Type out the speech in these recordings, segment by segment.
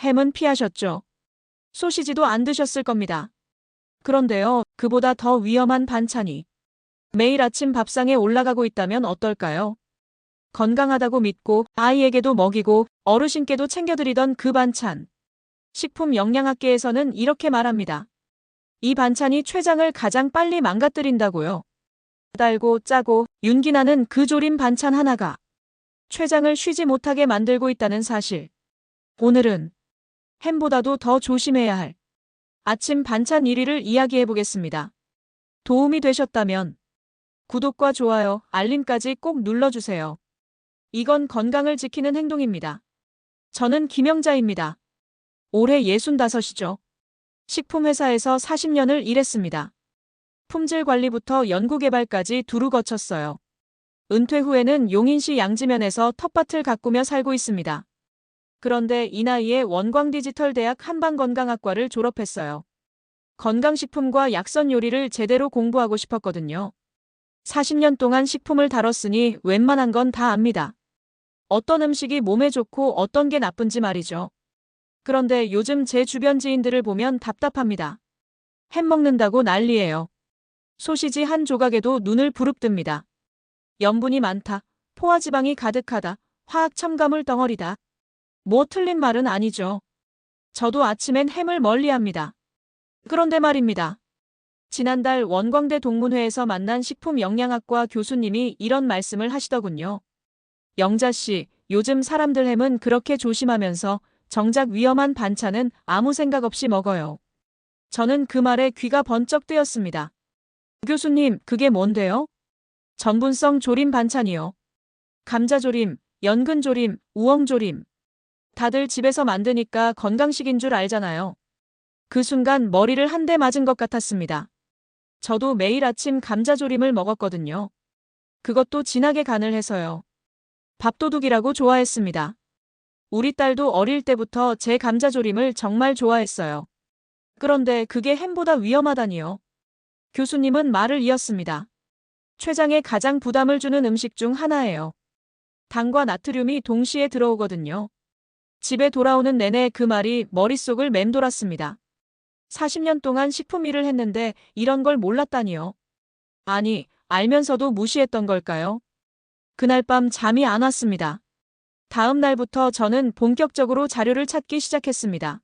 햄은 피하셨죠. 소시지도 안 드셨을 겁니다. 그런데요, 그보다 더 위험한 반찬이 매일 아침 밥상에 올라가고 있다면 어떨까요? 건강하다고 믿고 아이에게도 먹이고 어르신께도 챙겨드리던 그 반찬. 식품 영양학계에서는 이렇게 말합니다. 이 반찬이 췌장을 가장 빨리 망가뜨린다고요. 달고 짜고 윤기나는 그 조림 반찬 하나가 췌장을 쉬지 못하게 만들고 있다는 사실. 오늘은 햄보다도 더 조심해야 할 아침 반찬 1위를 이야기해 보겠습니다. 도움이 되셨다면 구독과 좋아요, 알림까지 꼭 눌러주세요. 이건 건강을 지키는 행동입니다. 저는 김영자입니다. 올해 65이죠. 식품회사에서 40년을 일했습니다. 품질 관리부터 연구개발까지 두루 거쳤어요. 은퇴 후에는 용인시 양지면에서 텃밭을 가꾸며 살고 있습니다. 그런데 이 나이에 원광디지털대학 한방건강학과를 졸업했어요. 건강식품과 약선 요리를 제대로 공부하고 싶었거든요. 40년 동안 식품을 다뤘으니 웬만한 건 다 압니다. 어떤 음식이 몸에 좋고 어떤 게 나쁜지 말이죠. 그런데 요즘 제 주변 지인들을 보면 답답합니다. 햄 먹는다고 난리예요. 소시지 한 조각에도 눈을 부릅뜹니다. 염분이 많다, 포화지방이 가득하다, 화학 첨가물 덩어리다. 뭐 틀린 말은 아니죠. 저도 아침엔 햄을 멀리합니다. 그런데 말입니다. 지난달 원광대 동문회에서 만난 식품영양학과 교수님이 이런 말씀을 하시더군요. 영자 씨, 요즘 사람들 햄은 그렇게 조심하면서 정작 위험한 반찬은 아무 생각 없이 먹어요. 저는 그 말에 귀가 번쩍 뜨였습니다. 교수님, 그게 뭔데요? 전분성 조림 반찬이요. 감자조림, 연근조림, 우엉조림. 다들 집에서 만드니까 건강식인 줄 알잖아요. 그 순간 머리를 한 대 맞은 것 같았습니다. 저도 매일 아침 감자조림을 먹었거든요. 그것도 진하게 간을 해서요. 밥도둑이라고 좋아했습니다. 우리 딸도 어릴 때부터 제 감자조림을 정말 좋아했어요. 그런데 그게 햄보다 위험하다니요. 교수님은 말을 이었습니다. 췌장에 가장 부담을 주는 음식 중 하나예요. 당과 나트륨이 동시에 들어오거든요. 집에 돌아오는 내내 그 말이 머릿속을 맴돌았습니다. 40년 동안 식품 일을 했는데 이런 걸 몰랐다니요. 아니, 알면서도 무시했던 걸까요? 그날 밤 잠이 안 왔습니다. 다음 날부터 저는 본격적으로 자료를 찾기 시작했습니다.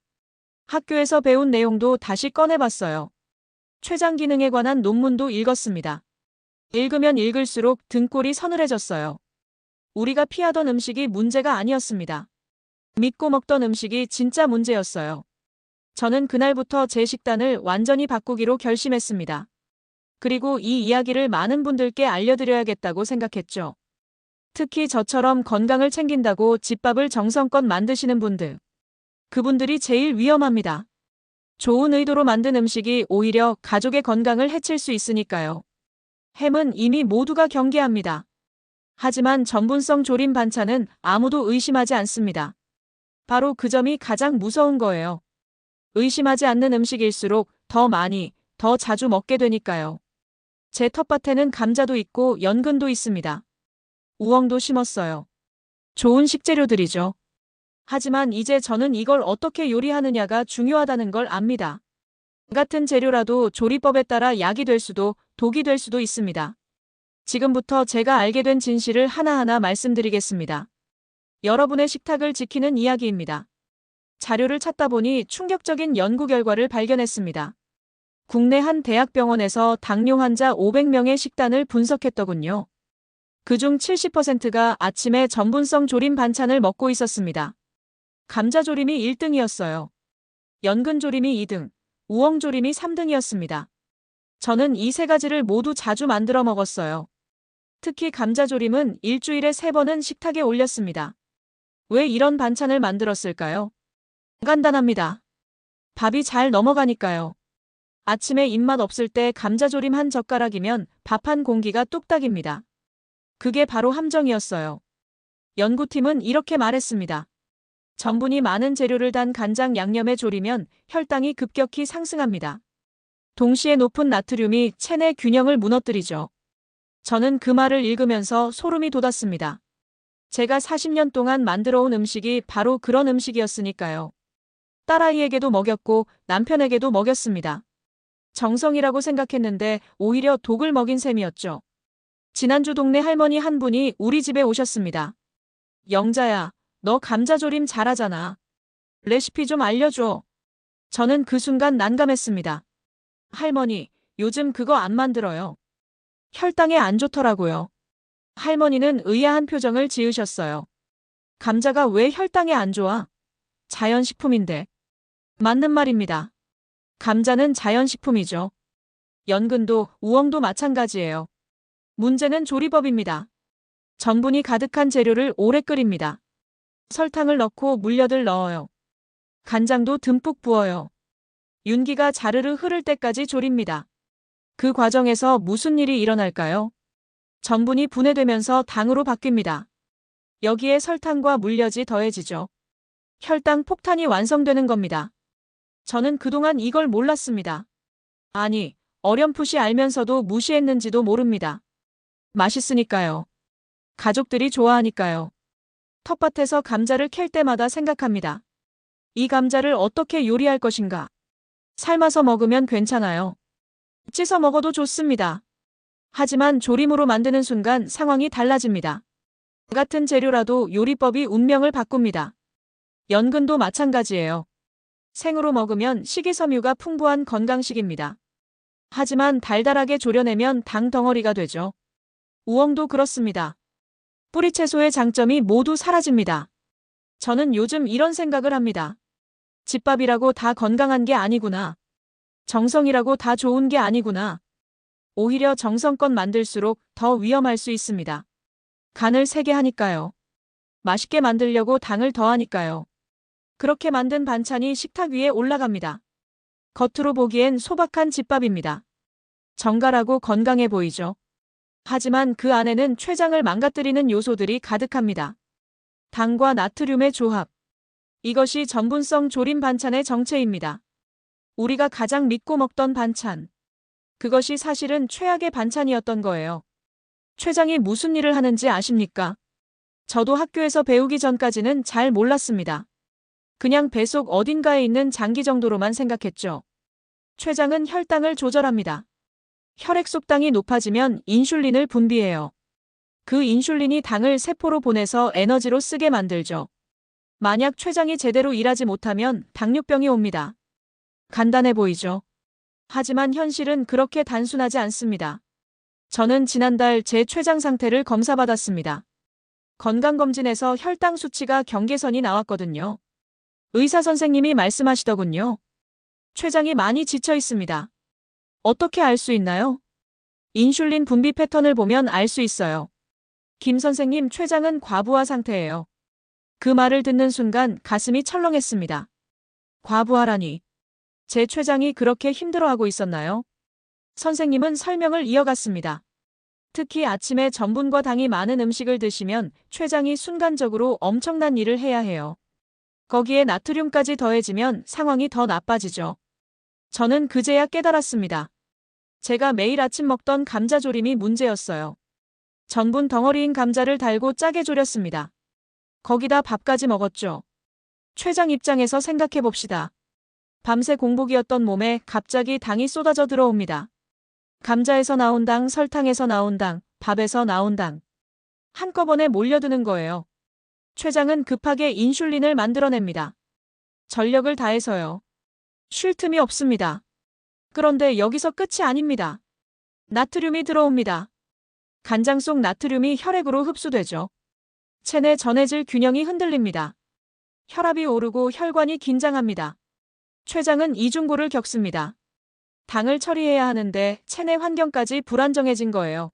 학교에서 배운 내용도 다시 꺼내봤어요. 췌장 기능에 관한 논문도 읽었습니다. 읽으면 읽을수록 등골이 서늘해졌어요. 우리가 피하던 음식이 문제가 아니었습니다. 믿고 먹던 음식이 진짜 문제였어요. 저는 그날부터 제 식단을 완전히 바꾸기로 결심했습니다. 그리고 이 이야기를 많은 분들께 알려드려야겠다고 생각했죠. 특히 저처럼 건강을 챙긴다고 집밥을 정성껏 만드시는 분들. 그분들이 제일 위험합니다. 좋은 의도로 만든 음식이 오히려 가족의 건강을 해칠 수 있으니까요. 햄은 이미 모두가 경계합니다. 하지만 전분성 조림 반찬은 아무도 의심하지 않습니다. 바로 그 점이 가장 무서운 거예요. 의심하지 않는 음식일수록 더 많이, 더 자주 먹게 되니까요. 제 텃밭에는 감자도 있고 연근도 있습니다. 우엉도 심었어요. 좋은 식재료들이죠. 하지만 이제 저는 이걸 어떻게 요리하느냐가 중요하다는 걸 압니다. 같은 재료라도 조리법에 따라 약이 될 수도 독이 될 수도 있습니다. 지금부터 제가 알게 된 진실을 하나하나 말씀드리겠습니다. 여러분의 식탁을 지키는 이야기입니다. 자료를 찾다 보니 충격적인 연구 결과를 발견했습니다. 국내 한 대학병원에서 당뇨 환자 500명의 식단을 분석했더군요. 그중 70%가 아침에 전분성 조림 반찬을 먹고 있었습니다. 감자조림이 1등이었어요. 연근조림이 2등, 우엉조림이 3등이었습니다. 저는 이 세 가지를 모두 자주 만들어 먹었어요. 특히 감자조림은 일주일에 3번은 식탁에 올렸습니다. 왜 이런 반찬을 만들었을까요? 간단합니다. 밥이 잘 넘어가니까요. 아침에 입맛 없을 때 감자조림 한 젓가락이면 밥 한 공기가 뚝딱입니다. 그게 바로 함정이었어요. 연구팀은 이렇게 말했습니다. 전분이 많은 재료를 단 간장 양념에 졸이면 혈당이 급격히 상승합니다. 동시에 높은 나트륨이 체내 균형을 무너뜨리죠. 저는 그 말을 읽으면서 소름이 돋았습니다. 제가 40년 동안 만들어온 음식이 바로 그런 음식이었으니까요. 딸아이에게도 먹였고 남편에게도 먹였습니다. 정성이라고 생각했는데 오히려 독을 먹인 셈이었죠. 지난주 동네 할머니 한 분이 우리 집에 오셨습니다. 영자야, 너 감자조림 잘하잖아. 레시피 좀 알려줘. 저는 그 순간 난감했습니다. 할머니, 요즘 그거 안 만들어요. 혈당에 안 좋더라고요. 할머니는 의아한 표정을 지으셨어요. 감자가 왜 혈당에 안 좋아? 자연식품인데. 맞는 말입니다. 감자는 자연식품이죠. 연근도, 우엉도 마찬가지예요. 문제는 조리법입니다. 전분이 가득한 재료를 오래 끓입니다. 설탕을 넣고 물엿을 넣어요. 간장도 듬뿍 부어요. 윤기가 자르르 흐를 때까지 졸입니다. 그 과정에서 무슨 일이 일어날까요? 전분이 분해되면서 당으로 바뀝니다. 여기에 설탕과 물엿이 더해지죠. 혈당 폭탄이 완성되는 겁니다. 저는 그동안 이걸 몰랐습니다. 아니, 어렴풋이 알면서도 무시했는지도 모릅니다. 맛있으니까요. 가족들이 좋아하니까요. 텃밭에서 감자를 캘 때마다 생각합니다. 이 감자를 어떻게 요리할 것인가? 삶아서 먹으면 괜찮아요. 찢어 먹어도 좋습니다. 하지만 조림으로 만드는 순간 상황이 달라집니다. 같은 재료라도 요리법이 운명을 바꿉니다. 연근도 마찬가지예요. 생으로 먹으면 식이섬유가 풍부한 건강식입니다. 하지만 달달하게 졸여내면 당 덩어리가 되죠. 우엉도 그렇습니다. 뿌리채소의 장점이 모두 사라집니다. 저는 요즘 이런 생각을 합니다. 집밥이라고 다 건강한 게 아니구나. 정성이라고 다 좋은 게 아니구나. 오히려 정성껏 만들수록 더 위험할 수 있습니다. 간을 세게 하니까요. 맛있게 만들려고 당을 더하니까요. 그렇게 만든 반찬이 식탁 위에 올라갑니다. 겉으로 보기엔 소박한 집밥입니다. 정갈하고 건강해 보이죠. 하지만 그 안에는 췌장을 망가뜨리는 요소들이 가득합니다. 당과 나트륨의 조합. 이것이 전분성 조림 반찬의 정체입니다. 우리가 가장 믿고 먹던 반찬. 그것이 사실은 최악의 반찬이었던 거예요. 췌장이 무슨 일을 하는지 아십니까? 저도 학교에서 배우기 전까지는 잘 몰랐습니다. 그냥 뱃속 어딘가에 있는 장기 정도로만 생각했죠. 췌장은 혈당을 조절합니다. 혈액 속당이 높아지면 인슐린을 분비해요. 그 인슐린이 당을 세포로 보내서 에너지로 쓰게 만들죠. 만약 췌장이 제대로 일하지 못하면 당뇨병이 옵니다. 간단해 보이죠? 하지만 현실은 그렇게 단순하지 않습니다. 저는 지난달 제 췌장 상태를 검사받았습니다. 건강검진에서 혈당 수치가 경계선이 나왔거든요. 의사 선생님이 말씀하시더군요. 췌장이 많이 지쳐 있습니다. 어떻게 알 수 있나요? 인슐린 분비 패턴을 보면 알 수 있어요. 김 선생님, 췌장은 과부하 상태예요. 그 말을 듣는 순간 가슴이 철렁했습니다. 과부하라니. 제 췌장이 그렇게 힘들어하고 있었나요? 선생님은 설명을 이어갔습니다. 특히 아침에 전분과 당이 많은 음식을 드시면 췌장이 순간적으로 엄청난 일을 해야 해요. 거기에 나트륨까지 더해지면 상황이 더 나빠지죠. 저는 그제야 깨달았습니다. 제가 매일 아침 먹던 감자조림이 문제였어요. 전분 덩어리인 감자를 달고 짜게 졸였습니다. 거기다 밥까지 먹었죠. 췌장 입장에서 생각해 봅시다. 밤새 공복이었던 몸에 갑자기 당이 쏟아져 들어옵니다. 감자에서 나온 당, 설탕에서 나온 당, 밥에서 나온 당. 한꺼번에 몰려드는 거예요. 췌장은 급하게 인슐린을 만들어냅니다. 전력을 다해서요. 쉴 틈이 없습니다. 그런데 여기서 끝이 아닙니다. 나트륨이 들어옵니다. 간장 속 나트륨이 혈액으로 흡수되죠. 체내 전해질 균형이 흔들립니다. 혈압이 오르고 혈관이 긴장합니다. 췌장은 이중고를 겪습니다. 당을 처리해야 하는데 체내 환경까지 불안정해진 거예요.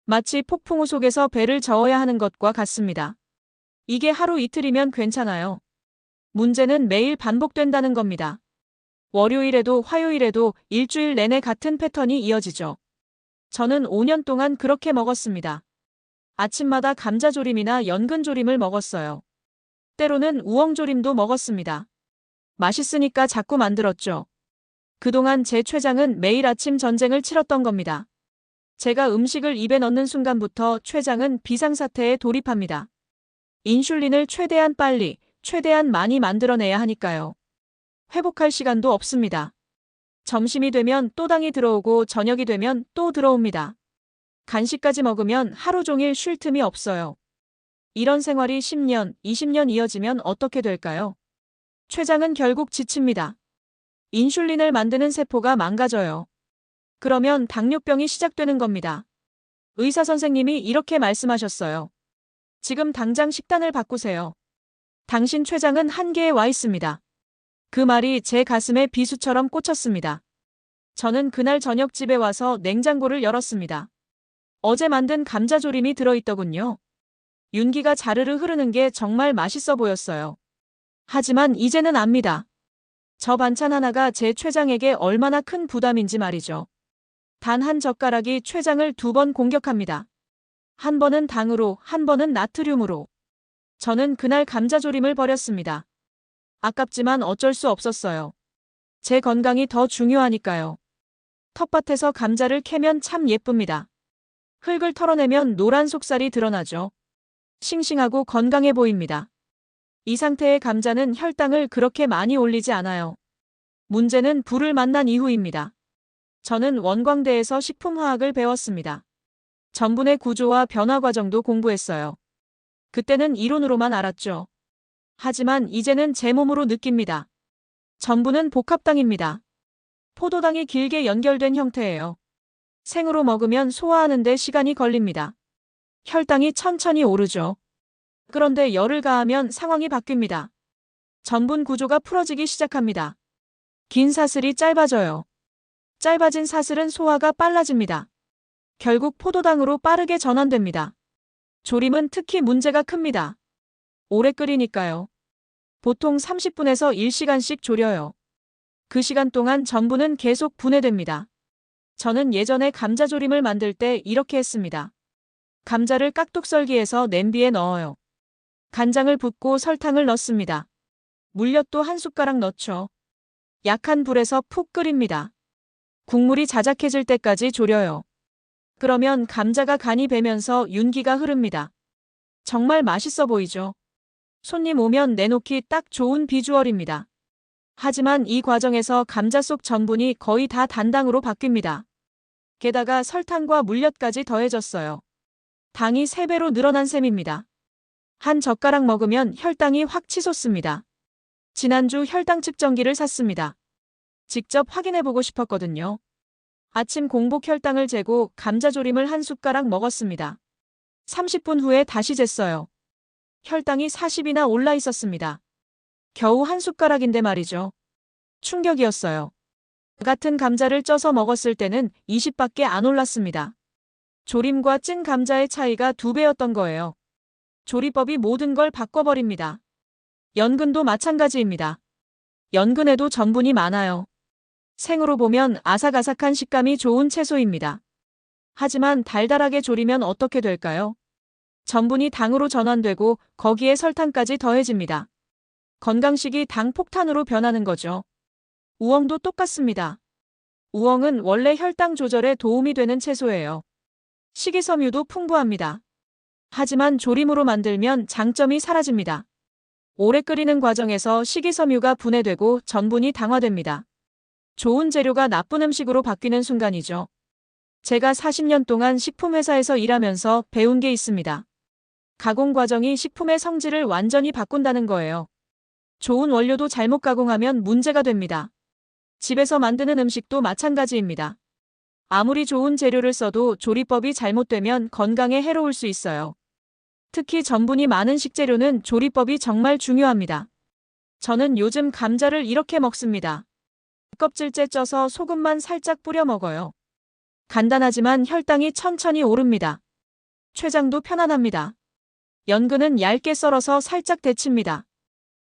마치 폭풍우 속에서 배를 저어야 하는 것과 같습니다. 이게 하루 이틀이면 괜찮아요. 문제는 매일 반복된다는 겁니다. 월요일에도 화요일에도 일주일 내내 같은 패턴이 이어지죠. 저는 5년 동안 그렇게 먹었습니다. 아침마다 감자조림이나 연근조림을 먹었어요. 때로는 우엉조림도 먹었습니다. 맛있으니까 자꾸 만들었죠. 그동안 제 췌장은 매일 아침 전쟁을 치렀던 겁니다. 제가 음식을 입에 넣는 순간부터 췌장은 비상사태에 돌입합니다. 인슐린을 최대한 빨리, 최대한 많이 만들어내야 하니까요. 회복할 시간도 없습니다. 점심이 되면 또 당이 들어오고 저녁이 되면 또 들어옵니다. 간식까지 먹으면 하루 종일 쉴 틈이 없어요. 이런 생활이 10년, 20년 이어지면 어떻게 될까요? 췌장은 결국 지칩니다. 인슐린을 만드는 세포가 망가져요. 그러면 당뇨병이 시작되는 겁니다. 의사 선생님이 이렇게 말씀하셨어요. 지금 당장 식단을 바꾸세요. 당신 췌장은 한계에 와 있습니다. 그 말이 제 가슴에 비수처럼 꽂혔습니다. 저는 그날 저녁 집에 와서 냉장고를 열었습니다. 어제 만든 감자조림이 들어있더군요. 윤기가 자르르 흐르는 게 정말 맛있어 보였어요. 하지만 이제는 압니다. 저 반찬 하나가 제 췌장에게 얼마나 큰 부담인지 말이죠. 단 한 젓가락이 췌장을 2번 공격합니다. 한 번은 당으로, 한 번은 나트륨으로. 저는 그날 감자조림을 버렸습니다. 아깝지만 어쩔 수 없었어요. 제 건강이 더 중요하니까요. 텃밭에서 감자를 캐면 참 예쁩니다. 흙을 털어내면 노란 속살이 드러나죠. 싱싱하고 건강해 보입니다. 이 상태의 감자는 혈당을 그렇게 많이 올리지 않아요. 문제는 불을 만난 이후입니다. 저는 원광대에서 식품화학을 배웠습니다. 전분의 구조와 변화 과정도 공부했어요. 그때는 이론으로만 알았죠. 하지만 이제는 제 몸으로 느낍니다. 전분은 복합당입니다. 포도당이 길게 연결된 형태예요. 생으로 먹으면 소화하는 데 시간이 걸립니다. 혈당이 천천히 오르죠. 그런데 열을 가하면 상황이 바뀝니다. 전분 구조가 풀어지기 시작합니다. 긴 사슬이 짧아져요. 짧아진 사슬은 소화가 빨라집니다. 결국 포도당으로 빠르게 전환됩니다. 조림은 특히 문제가 큽니다. 오래 끓이니까요. 보통 30분에서 1시간씩 졸여요. 그 시간 동안 전분은 계속 분해됩니다. 저는 예전에 감자조림을 만들 때 이렇게 했습니다. 감자를 깍둑썰기해서 냄비에 넣어요. 간장을 붓고 설탕을 넣습니다. 물엿도 한 숟가락 넣죠. 약한 불에서 푹 끓입니다. 국물이 자작해질 때까지 졸여요. 그러면 감자가 간이 배면서 윤기가 흐릅니다. 정말 맛있어 보이죠? 손님 오면 내놓기 딱 좋은 비주얼입니다. 하지만 이 과정에서 감자 속 전분이 거의 다 단당으로 바뀝니다. 게다가 설탕과 물엿까지 더해졌어요. 당이 3배로 늘어난 셈입니다. 한 젓가락 먹으면 혈당이 확 치솟습니다. 지난주 혈당 측정기를 샀습니다. 직접 확인해보고 싶었거든요. 아침 공복 혈당을 재고 감자조림을 한 숟가락 먹었습니다. 30분 후에 다시 쟀어요. 혈당이 40이나 올라 있었습니다. 겨우 한 숟가락인데 말이죠. 충격이었어요. 같은 감자를 쪄서 먹었을 때는 20밖에 안 올랐습니다. 조림과 찐 감자의 차이가 2배였던 거예요. 조리법이 모든 걸 바꿔버립니다. 연근도 마찬가지입니다. 연근에도 전분이 많아요. 생으로 보면 아삭아삭한 식감이 좋은 채소입니다. 하지만 달달하게 조리면 어떻게 될까요? 전분이 당으로 전환되고 거기에 설탕까지 더해집니다. 건강식이 당 폭탄으로 변하는 거죠. 우엉도 똑같습니다. 우엉은 원래 혈당 조절에 도움이 되는 채소예요. 식이섬유도 풍부합니다. 하지만 조림으로 만들면 장점이 사라집니다. 오래 끓이는 과정에서 식이섬유가 분해되고 전분이 당화됩니다. 좋은 재료가 나쁜 음식으로 바뀌는 순간이죠. 제가 40년 동안 식품회사에서 일하면서 배운 게 있습니다. 가공 과정이 식품의 성질을 완전히 바꾼다는 거예요. 좋은 원료도 잘못 가공하면 문제가 됩니다. 집에서 만드는 음식도 마찬가지입니다. 아무리 좋은 재료를 써도 조리법이 잘못되면 건강에 해로울 수 있어요. 특히 전분이 많은 식재료는 조리법이 정말 중요합니다. 저는 요즘 감자를 이렇게 먹습니다. 껍질째 쪄서 소금만 살짝 뿌려 먹어요. 간단하지만 혈당이 천천히 오릅니다. 췌장도 편안합니다. 연근은 얇게 썰어서 살짝 데칩니다.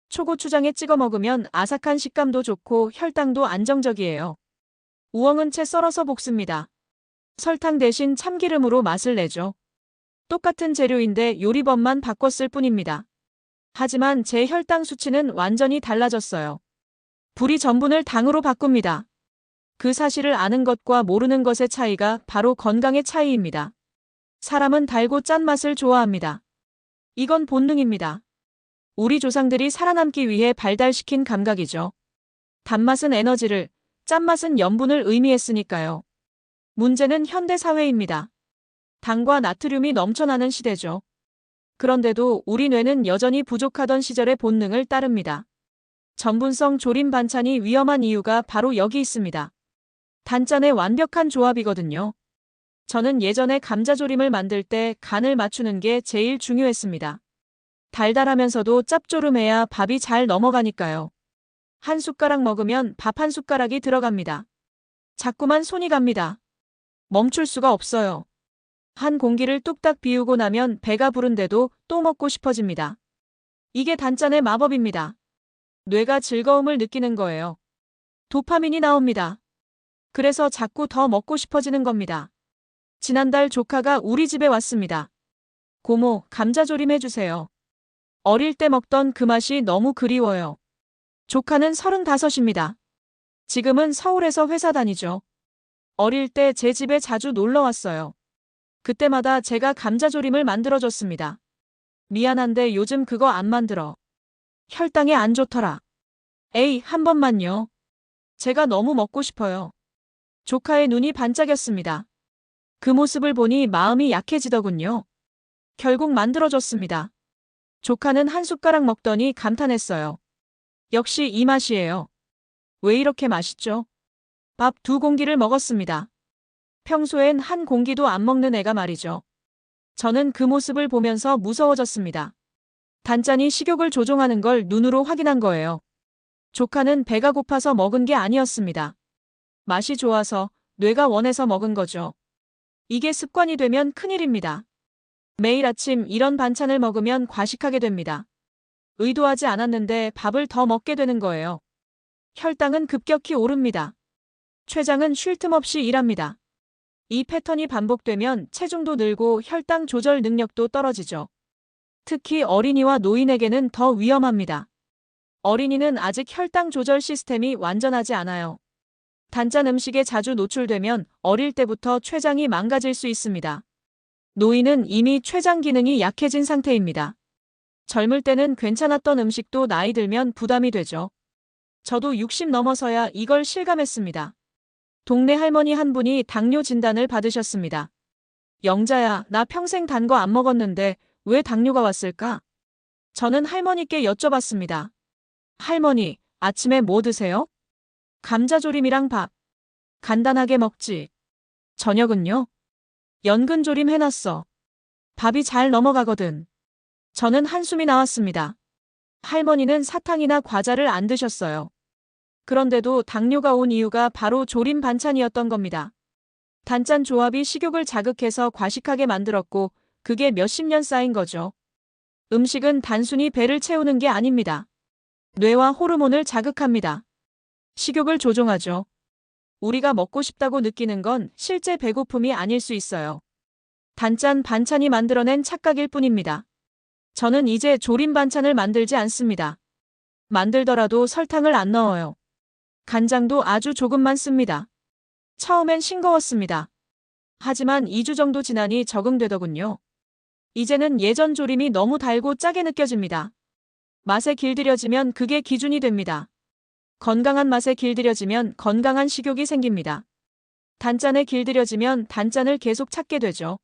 초고추장에 찍어 먹으면 아삭한 식감도 좋고 혈당도 안정적이에요. 우엉은 채 썰어서 볶습니다. 설탕 대신 참기름으로 맛을 내죠. 똑같은 재료인데 요리법만 바꿨을 뿐입니다. 하지만 제 혈당 수치는 완전히 달라졌어요. 불이 전분을 당으로 바꿉니다. 그 사실을 아는 것과 모르는 것의 차이가 바로 건강의 차이입니다. 사람은 달고 짠 맛을 좋아합니다. 이건 본능입니다. 우리 조상들이 살아남기 위해 발달시킨 감각이죠. 단맛은 에너지를, 짠맛은 염분을 의미했으니까요. 문제는 현대 사회입니다. 당과 나트륨이 넘쳐나는 시대죠. 그런데도 우리 뇌는 여전히 부족하던 시절의 본능을 따릅니다. 전분성 조림 반찬이 위험한 이유가 바로 여기 있습니다. 단짠의 완벽한 조합이거든요. 저는 예전에 감자조림을 만들 때 간을 맞추는 게 제일 중요했습니다. 달달하면서도 짭조름해야 밥이 잘 넘어가니까요. 한 숟가락 먹으면 밥 한 숟가락이 들어갑니다. 자꾸만 손이 갑니다. 멈출 수가 없어요. 한 공기를 뚝딱 비우고 나면 배가 부른데도 또 먹고 싶어집니다. 이게 단짠의 마법입니다. 뇌가 즐거움을 느끼는 거예요. 도파민이 나옵니다. 그래서 자꾸 더 먹고 싶어지는 겁니다. 지난달 조카가 우리 집에 왔습니다. 고모, 감자조림 해주세요. 어릴 때 먹던 그 맛이 너무 그리워요. 조카는 35입니다. 지금은 서울에서 회사 다니죠. 어릴 때 제 집에 자주 놀러 왔어요. 그때마다 제가 감자조림을 만들어줬습니다. 미안한데 요즘 그거 안 만들어. 혈당에 안 좋더라. 에이, 한 번만요. 제가 너무 먹고 싶어요. 조카의 눈이 반짝였습니다. 그 모습을 보니 마음이 약해지더군요. 결국 만들어줬습니다. 조카는 한 숟가락 먹더니 감탄했어요. 역시 이 맛이에요. 왜 이렇게 맛있죠? 밥 2공기를 먹었습니다. 평소엔 한 공기도 안 먹는 애가 말이죠. 저는 그 모습을 보면서 무서워졌습니다. 단짠이 식욕을 조종하는 걸 눈으로 확인한 거예요. 조카는 배가 고파서 먹은 게 아니었습니다. 맛이 좋아서, 뇌가 원해서 먹은 거죠. 이게 습관이 되면 큰일입니다. 매일 아침 이런 반찬을 먹으면 과식하게 됩니다. 의도하지 않았는데 밥을 더 먹게 되는 거예요. 혈당은 급격히 오릅니다. 췌장은 쉴 틈 없이 일합니다. 이 패턴이 반복되면 체중도 늘고 혈당 조절 능력도 떨어지죠. 특히 어린이와 노인에게는 더 위험합니다. 어린이는 아직 혈당 조절 시스템이 완전하지 않아요. 단짠 음식에 자주 노출되면 어릴 때부터 췌장이 망가질 수 있습니다. 노인은 이미 췌장 기능이 약해진 상태입니다. 젊을 때는 괜찮았던 음식도 나이 들면 부담이 되죠. 저도 60 넘어서야 이걸 실감했습니다. 동네 할머니 한 분이 당뇨 진단을 받으셨습니다. 영자야, 나 평생 단 거 안 먹었는데 왜 당뇨가 왔을까? 저는 할머니께 여쭤봤습니다. 할머니, 아침에 뭐 드세요? 감자조림이랑 밥. 간단하게 먹지. 저녁은요? 연근조림 해놨어. 밥이 잘 넘어가거든. 저는 한숨이 나왔습니다. 할머니는 사탕이나 과자를 안 드셨어요. 그런데도 당뇨가 온 이유가 바로 조림 반찬이었던 겁니다. 단짠 조합이 식욕을 자극해서 과식하게 만들었고 그게 몇십 년 쌓인 거죠. 음식은 단순히 배를 채우는 게 아닙니다. 뇌와 호르몬을 자극합니다. 식욕을 조종하죠. 우리가 먹고 싶다고 느끼는 건 실제 배고픔이 아닐 수 있어요. 단짠 반찬이 만들어낸 착각일 뿐입니다. 저는 이제 조림 반찬을 만들지 않습니다. 만들더라도 설탕을 안 넣어요. 간장도 아주 조금만 씁니다. 처음엔 싱거웠습니다. 하지만 2주 정도 지나니 적응되더군요. 이제는 예전 조림이 너무 달고 짜게 느껴집니다. 맛에 길들여지면 그게 기준이 됩니다. 건강한 맛에 길들여지면 건강한 식욕이 생깁니다. 단짠에 길들여지면 단짠을 계속 찾게 되죠.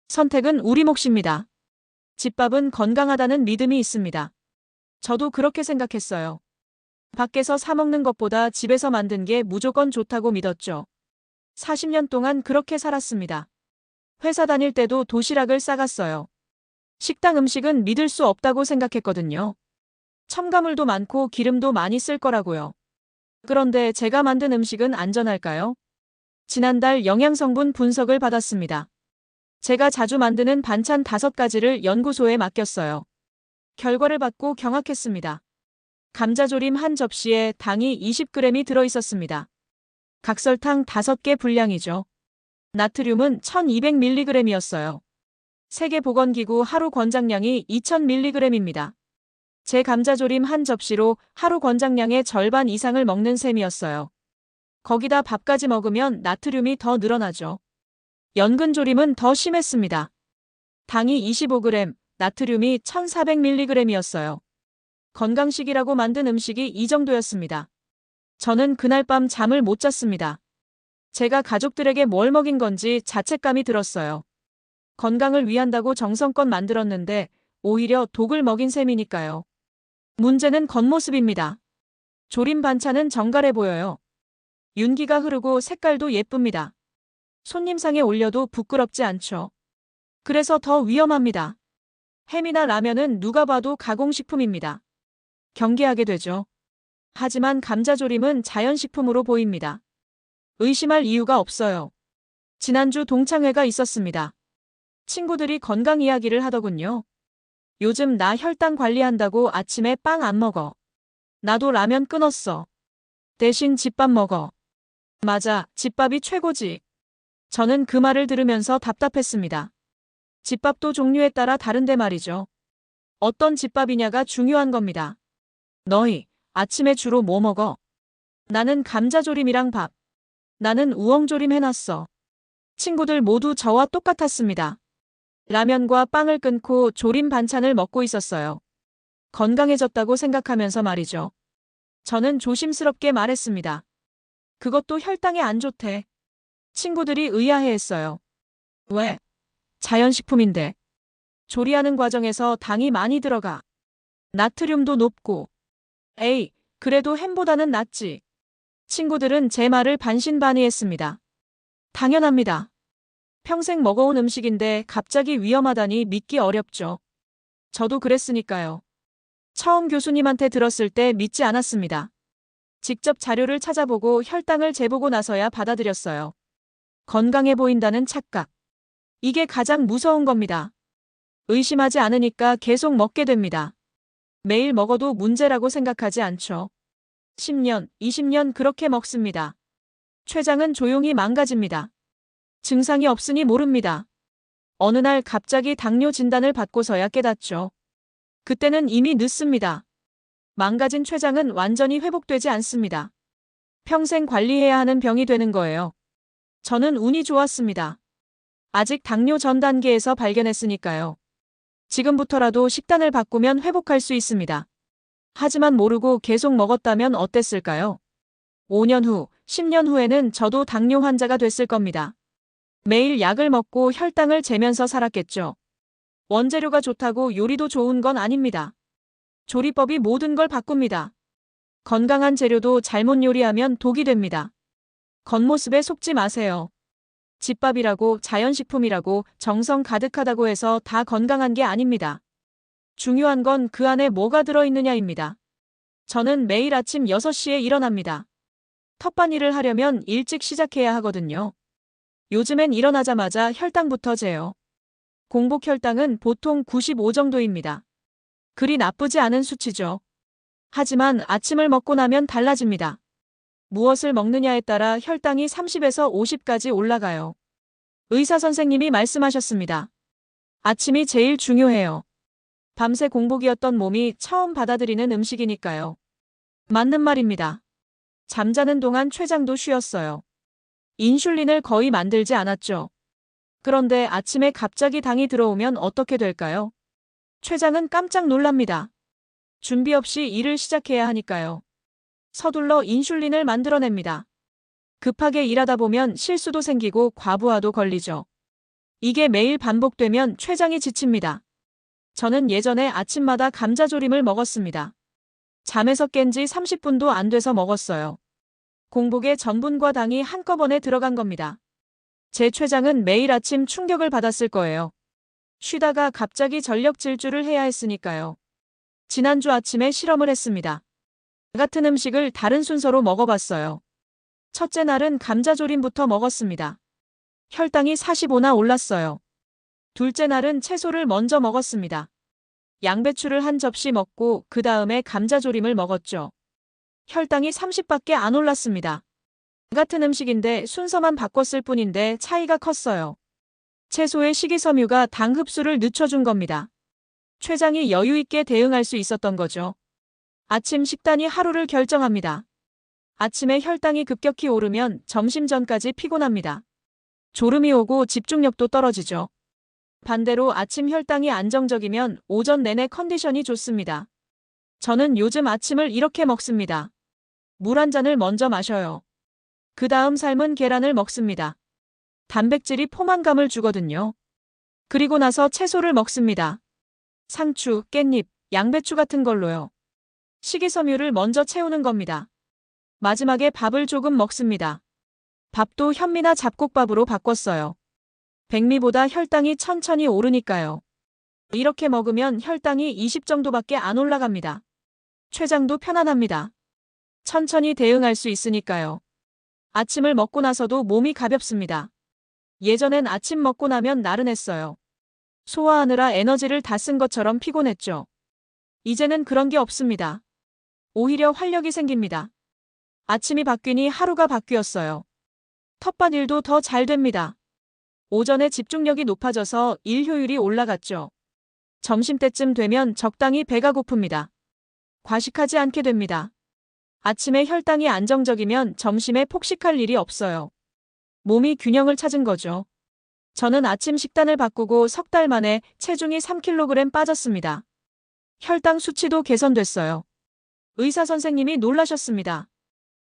선택은 우리 몫입니다. 집밥은 건강하다는 믿음이 있습니다. 저도 그렇게 생각했어요. 밖에서 사 먹는 것보다 집에서 만든 게 무조건 좋다고 믿었죠. 40년 동안 그렇게 살았습니다. 회사 다닐 때도 도시락을 싸갔어요. 식당 음식은 믿을 수 없다고 생각했거든요. 첨가물도 많고 기름도 많이 쓸 거라고요. 그런데 제가 만든 음식은 안전할까요? 지난달 영양성분 분석을 받았습니다. 제가 자주 만드는 반찬 5가지를 연구소에 맡겼어요. 결과를 받고 경악했습니다. 감자조림 한 접시에 당이 20g이 들어있었습니다. 각설탕 5개 분량이죠. 나트륨은 1200mg이었어요. 세계보건기구 하루 권장량이 2000mg입니다. 제 감자조림 한 접시로 하루 권장량의 절반 이상을 먹는 셈이었어요. 거기다 밥까지 먹으면 나트륨이 더 늘어나죠. 연근조림은 더 심했습니다. 당이 25g, 나트륨이 1400mg이었어요. 건강식이라고 만든 음식이 이 정도였습니다. 저는 그날 밤 잠을 못 잤습니다. 제가 가족들에게 뭘 먹인 건지 자책감이 들었어요. 건강을 위한다고 정성껏 만들었는데 오히려 독을 먹인 셈이니까요. 문제는 겉모습입니다. 조림 반찬은 정갈해 보여요. 윤기가 흐르고 색깔도 예쁩니다. 손님상에 올려도 부끄럽지 않죠. 그래서 더 위험합니다. 햄이나 라면은 누가 봐도 가공식품입니다. 경계하게 되죠. 하지만 감자조림은 자연식품으로 보입니다. 의심할 이유가 없어요. 지난주 동창회가 있었습니다. 친구들이 건강 이야기를 하더군요. 요즘 나 혈당 관리한다고 아침에 빵 안 먹어. 나도 라면 끊었어. 대신 집밥 먹어. 맞아, 집밥이 최고지. 저는 그 말을 들으면서 답답했습니다. 집밥도 종류에 따라 다른데 말이죠. 어떤 집밥이냐가 중요한 겁니다. 너희, 아침에 주로 뭐 먹어? 나는 감자조림이랑 밥. 나는 우엉조림 해놨어. 친구들 모두 저와 똑같았습니다. 라면과 빵을 끊고 조림 반찬을 먹고 있었어요. 건강해졌다고 생각하면서 말이죠. 저는 조심스럽게 말했습니다. 그것도 혈당에 안 좋대. 친구들이 의아해했어요. 왜? 자연식품인데. 조리하는 과정에서 당이 많이 들어가. 나트륨도 높고. 에이, 그래도 햄보다는 낫지. 친구들은 제 말을 반신반의했습니다. 당연합니다. 평생 먹어온 음식인데 갑자기 위험하다니 믿기 어렵죠. 저도 그랬으니까요. 처음 교수님한테 들었을 때 믿지 않았습니다. 직접 자료를 찾아보고 혈당을 재보고 나서야 받아들였어요. 건강해 보인다는 착각. 이게 가장 무서운 겁니다. 의심하지 않으니까 계속 먹게 됩니다. 매일 먹어도 문제라고 생각하지 않죠. 10년, 20년 그렇게 먹습니다. 췌장은 조용히 망가집니다. 증상이 없으니 모릅니다. 어느 날 갑자기 당뇨 진단을 받고서야 깨닫죠. 그때는 이미 늦습니다. 망가진 췌장은 완전히 회복되지 않습니다. 평생 관리해야 하는 병이 되는 거예요. 저는 운이 좋았습니다. 아직 당뇨 전 단계에서 발견했으니까요. 지금부터라도 식단을 바꾸면 회복할 수 있습니다. 하지만 모르고 계속 먹었다면 어땠을까요? 5년 후, 10년 후에는 저도 당뇨 환자가 됐을 겁니다. 매일 약을 먹고 혈당을 재면서 살았겠죠. 원재료가 좋다고 요리도 좋은 건 아닙니다. 조리법이 모든 걸 바꿉니다. 건강한 재료도 잘못 요리하면 독이 됩니다. 겉모습에 속지 마세요. 집밥이라고 자연식품이라고 정성 가득하다고 해서 다 건강한 게 아닙니다. 중요한 건 그 안에 뭐가 들어있느냐입니다. 저는 매일 아침 6시에 일어납니다. 텃밭일을 하려면 일찍 시작해야 하거든요. 요즘엔 일어나자마자 혈당부터 재요. 공복 혈당은 보통 95 정도입니다. 그리 나쁘지 않은 수치죠. 하지만 아침을 먹고 나면 달라집니다. 무엇을 먹느냐에 따라 혈당이 30에서 50까지 올라가요. 의사 선생님이 말씀하셨습니다. 아침이 제일 중요해요. 밤새 공복이었던 몸이 처음 받아들이는 음식이니까요. 맞는 말입니다. 잠자는 동안 췌장도 쉬었어요. 인슐린을 거의 만들지 않았죠. 그런데 아침에 갑자기 당이 들어오면 어떻게 될까요? 췌장은 깜짝 놀랍니다. 준비 없이 일을 시작해야 하니까요. 서둘러 인슐린을 만들어냅니다. 급하게 일하다 보면 실수도 생기고 과부하도 걸리죠. 이게 매일 반복되면 췌장이 지칩니다. 저는 예전에 아침마다 감자조림을 먹었습니다. 잠에서 깬 지 30분도 안 돼서 먹었어요. 공복에 전분과 당이 한꺼번에 들어간 겁니다. 제 췌장은 매일 아침 충격을 받았을 거예요. 쉬다가 갑자기 전력 질주를 해야 했으니까요. 지난주 아침에 실험을 했습니다. 같은 음식을 다른 순서로 먹어봤어요. 첫째 날은 감자조림부터 먹었습니다. 혈당이 45나 올랐어요. 둘째 날은 채소를 먼저 먹었습니다. 양배추를 한 접시 먹고 그 다음에 감자조림을 먹었죠. 혈당이 30밖에 안 올랐습니다. 같은 음식인데 순서만 바꿨을 뿐인데 차이가 컸어요. 채소의 식이섬유가 당 흡수를 늦춰준 겁니다. 췌장이 여유 있게 대응할 수 있었던 거죠. 아침 식단이 하루를 결정합니다. 아침에 혈당이 급격히 오르면 점심 전까지 피곤합니다. 졸음이 오고 집중력도 떨어지죠. 반대로 아침 혈당이 안정적이면 오전 내내 컨디션이 좋습니다. 저는 요즘 아침을 이렇게 먹습니다. 물 한 잔을 먼저 마셔요. 그 다음 삶은 계란을 먹습니다. 단백질이 포만감을 주거든요. 그리고 나서 채소를 먹습니다. 상추, 깻잎, 양배추 같은 걸로요. 식이섬유를 먼저 채우는 겁니다. 마지막에 밥을 조금 먹습니다. 밥도 현미나 잡곡밥으로 바꿨어요. 백미보다 혈당이 천천히 오르니까요. 이렇게 먹으면 혈당이 20 정도밖에 안 올라갑니다. 췌장도 편안합니다. 천천히 대응할 수 있으니까요. 아침을 먹고 나서도 몸이 가볍습니다. 예전엔 아침 먹고 나면 나른했어요. 소화하느라 에너지를 다 쓴 것처럼 피곤했죠. 이제는 그런 게 없습니다. 오히려 활력이 생깁니다. 아침이 바뀌니 하루가 바뀌었어요. 텃밭 일도 더 잘 됩니다. 오전에 집중력이 높아져서 일 효율이 올라갔죠. 점심때쯤 되면 적당히 배가 고픕니다. 과식하지 않게 됩니다. 아침에 혈당이 안정적이면 점심에 폭식할 일이 없어요. 몸이 균형을 찾은 거죠. 저는 아침 식단을 바꾸고 석 달 만에 체중이 3kg 빠졌습니다. 혈당 수치도 개선됐어요. 의사 선생님이 놀라셨습니다.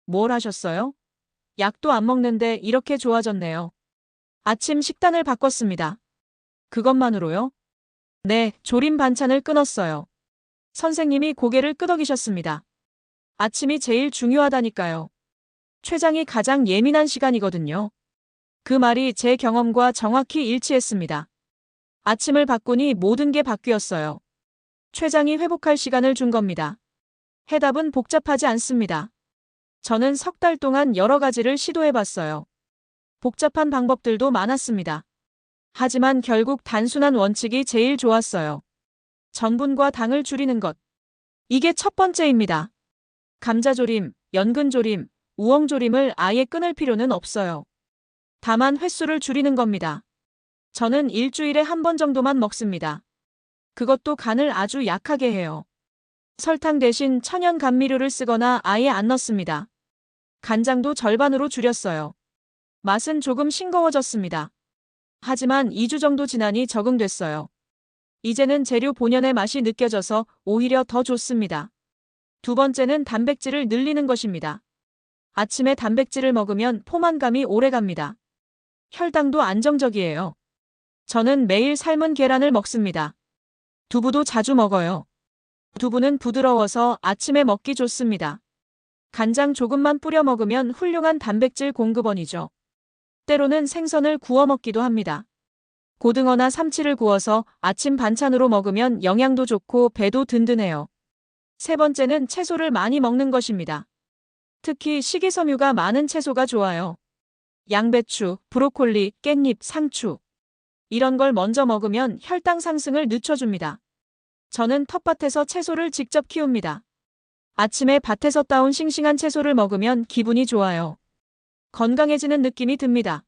뭘 하셨어요? 약도 안 먹는데 이렇게 좋아졌네요. 아침 식단을 바꿨습니다. 그것만으로요? 네, 조림 반찬을 끊었어요. 선생님이 고개를 끄덕이셨습니다. 아침이 제일 중요하다니까요. 췌장이 가장 예민한 시간이거든요. 그 말이 제 경험과 정확히 일치했습니다. 아침을 바꾸니 모든 게 바뀌었어요. 췌장이 회복할 시간을 준 겁니다. 해답은 복잡하지 않습니다. 저는 석 달 동안 여러 가지를 시도해봤어요. 복잡한 방법들도 많았습니다. 하지만 결국 단순한 원칙이 제일 좋았어요. 전분과 당을 줄이는 것. 이게 첫 번째입니다. 감자조림, 연근조림, 우엉조림을 아예 끊을 필요는 없어요. 다만 횟수를 줄이는 겁니다. 저는 일주일에 한 번 정도만 먹습니다. 그것도 간을 아주 약하게 해요. 설탕 대신 천연 감미료를 쓰거나 아예 안 넣습니다. 간장도 절반으로 줄였어요. 맛은 조금 싱거워졌습니다. 하지만 2주 정도 지나니 적응됐어요. 이제는 재료 본연의 맛이 느껴져서 오히려 더 좋습니다. 두 번째는 단백질을 늘리는 것입니다. 아침에 단백질을 먹으면 포만감이 오래갑니다. 혈당도 안정적이에요. 저는 매일 삶은 계란을 먹습니다. 두부도 자주 먹어요. 두부는 부드러워서 아침에 먹기 좋습니다. 간장 조금만 뿌려 먹으면 훌륭한 단백질 공급원이죠. 때로는 생선을 구워 먹기도 합니다. 고등어나 삼치를 구워서 아침 반찬으로 먹으면 영양도 좋고 배도 든든해요. 세 번째는 채소를 많이 먹는 것입니다. 특히 식이섬유가 많은 채소가 좋아요. 양배추, 브로콜리, 깻잎, 상추. 이런 걸 먼저 먹으면 혈당 상승을 늦춰줍니다. 저는 텃밭에서 채소를 직접 키웁니다. 아침에 밭에서 따온 싱싱한 채소를 먹으면 기분이 좋아요. 건강해지는 느낌이 듭니다.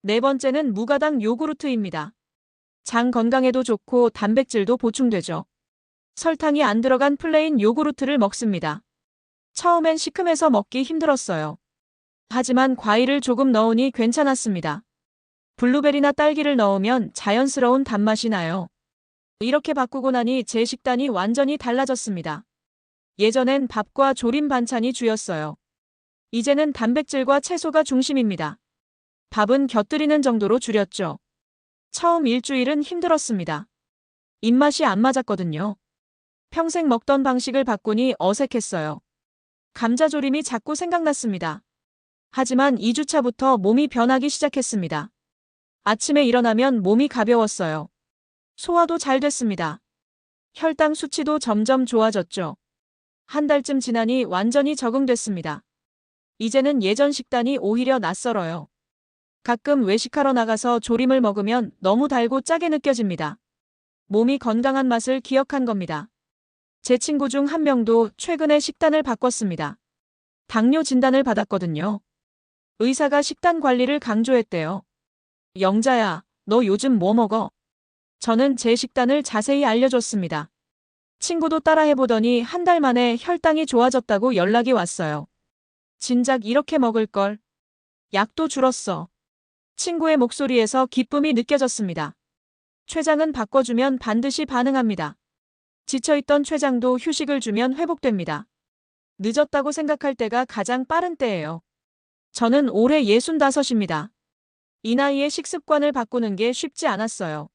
네 번째는 무가당 요구르트입니다. 장 건강에도 좋고 단백질도 보충되죠. 설탕이 안 들어간 플레인 요구르트를 먹습니다. 처음엔 시큼해서 먹기 힘들었어요. 하지만 과일을 조금 넣으니 괜찮았습니다. 블루베리나 딸기를 넣으면 자연스러운 단맛이 나요. 이렇게 바꾸고 나니 제 식단이 완전히 달라졌습니다. 예전엔 밥과 조림 반찬이 주였어요. 이제는 단백질과 채소가 중심입니다. 밥은 곁들이는 정도로 줄였죠. 처음 일주일은 힘들었습니다. 입맛이 안 맞았거든요. 평생 먹던 방식을 바꾸니 어색했어요. 감자조림이 자꾸 생각났습니다. 하지만 2주차부터 몸이 변하기 시작했습니다. 아침에 일어나면 몸이 가벼웠어요. 소화도 잘 됐습니다. 혈당 수치도 점점 좋아졌죠. 한 달쯤 지나니 완전히 적응됐습니다. 이제는 예전 식단이 오히려 낯설어요. 가끔 외식하러 나가서 조림을 먹으면 너무 달고 짜게 느껴집니다. 몸이 건강한 맛을 기억한 겁니다. 제 친구 중 한 명도 최근에 식단을 바꿨습니다. 당뇨 진단을 받았거든요. 의사가 식단 관리를 강조했대요. 영자야, 너 요즘 뭐 먹어? 저는 제 식단을 자세히 알려줬습니다. 친구도 따라해보더니 한 달 만에 혈당이 좋아졌다고 연락이 왔어요. 진작 이렇게 먹을 걸. 약도 줄었어. 친구의 목소리에서 기쁨이 느껴졌습니다. 췌장은 바꿔주면 반드시 반응합니다. 지쳐있던 췌장도 휴식을 주면 회복됩니다. 늦었다고 생각할 때가 가장 빠른 때예요. 저는 올해 65입니다. 이 나이에 식습관을 바꾸는 게 쉽지 않았어요.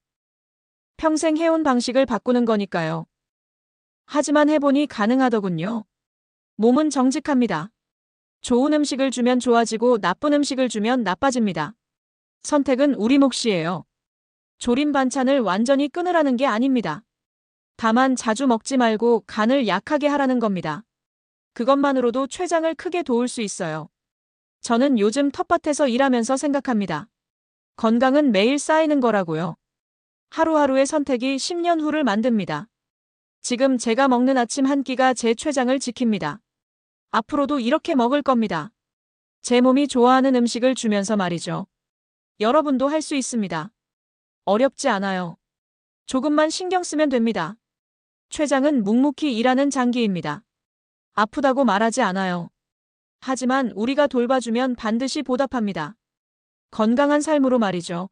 평생 해온 방식을 바꾸는 거니까요. 하지만 해보니 가능하더군요. 몸은 정직합니다. 좋은 음식을 주면 좋아지고 나쁜 음식을 주면 나빠집니다. 선택은 우리 몫이에요. 조림 반찬을 완전히 끊으라는 게 아닙니다. 다만 자주 먹지 말고 간을 약하게 하라는 겁니다. 그것만으로도 췌장을 크게 도울 수 있어요. 저는 요즘 텃밭에서 일하면서 생각합니다. 건강은 매일 쌓이는 거라고요. 하루하루의 선택이 10년 후를 만듭니다. 지금 제가 먹는 아침 한 끼가 제 췌장을 지킵니다. 앞으로도 이렇게 먹을 겁니다. 제 몸이 좋아하는 음식을 주면서 말이죠. 여러분도 할 수 있습니다. 어렵지 않아요. 조금만 신경 쓰면 됩니다. 췌장은 묵묵히 일하는 장기입니다. 아프다고 말하지 않아요. 하지만 우리가 돌봐주면 반드시 보답합니다. 건강한 삶으로 말이죠.